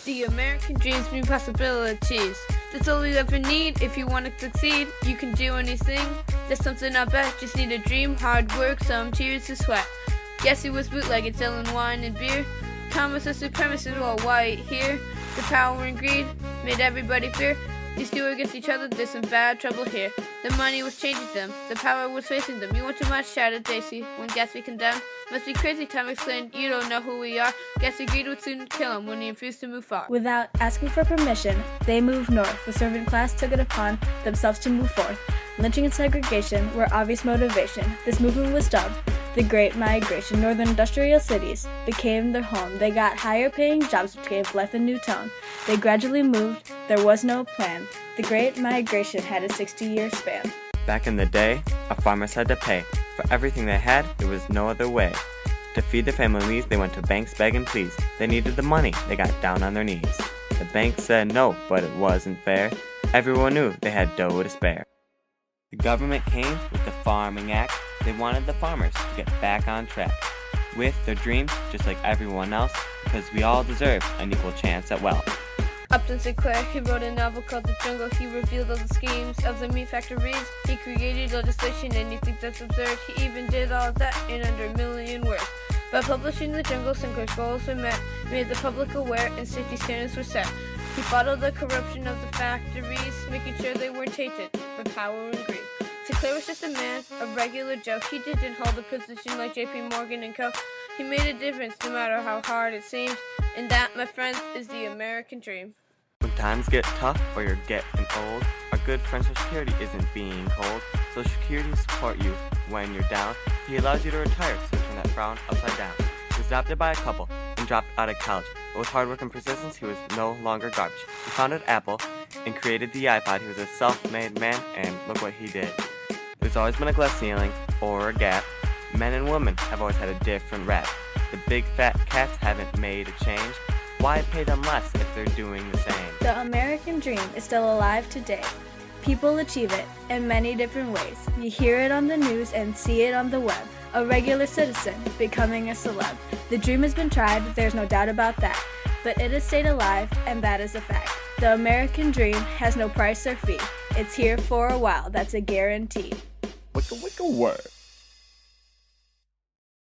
The American dreams bring possibilities. That's all you ever need if you want to succeed. You can do anything. There's something I bet. Just need a dream, hard work, some tears to sweat. Guess he was bootlegging, selling wine and beer. Thomas, a supremacist, all white here. The power and greed made everybody fear. These two against each other, there's some bad trouble here. The money was changing them, the power was facing them. You want too much, shouted Daisy when Gatsby condemned. Must be crazy, Tom exclaimed, you don't know who we are. Gatsby agreed would soon kill him when he refused to move far. Without asking for permission, they moved north. The servant class took it upon themselves to move forth. Lynching and segregation were obvious motivation. This movement was dubbed the Great Migration. Northern industrial cities became their home. They got higher paying jobs which gave life a new tone. They gradually moved, there was no plan. The Great Migration had a 60-year span. Back in the day, our farmers had to pay. For everything they had, there was no other way. To feed their families, they went to banks begging please. They needed the money, they got down on their knees. The bank said no, but it wasn't fair. Everyone knew they had dough to spare. The government came with the Farming Act. They wanted the farmers to get back on track with their dreams, just like everyone else, because we all deserve an equal chance at wealth. Upton Sinclair, he wrote a novel called The Jungle. He revealed all the schemes of the meat factories. He created legislation and you think that's absurd. He even did all that in under a million words. By publishing The Jungle, Sinclair's goals were met, made the public aware, and safety standards were set. He bottled the corruption of the factories, making sure they weren't tainted by power and greed. Sinclair was just a man, a regular Joe. He didn't hold a position like J.P. Morgan and Co. He made a difference no matter how hard it seemed. And that, my friends, is the American dream. When times get tough or you're getting old, our good friend Social Security isn't being cold. Social Security will support you when you're down. He allows you to retire, so turn that frown upside down. He was adopted by a couple and dropped out of college. But with hard work and persistence, he was no longer garbage. He founded Apple and created the iPod. He was a self-made man, and look what he did. There's always been a glass ceiling or a gap. Men and women have always had a different rap. The big fat cats haven't made a change. Why pay them less if they're doing the same? The American dream is still alive today. People achieve it in many different ways. You hear it on the news and see it on the web. A regular citizen becoming a celeb. The dream has been tried, there's no doubt about that. But it has stayed alive, and that is a fact. The American dream has no price or fee. It's here for a while, that's a guarantee. Wicka wicka word.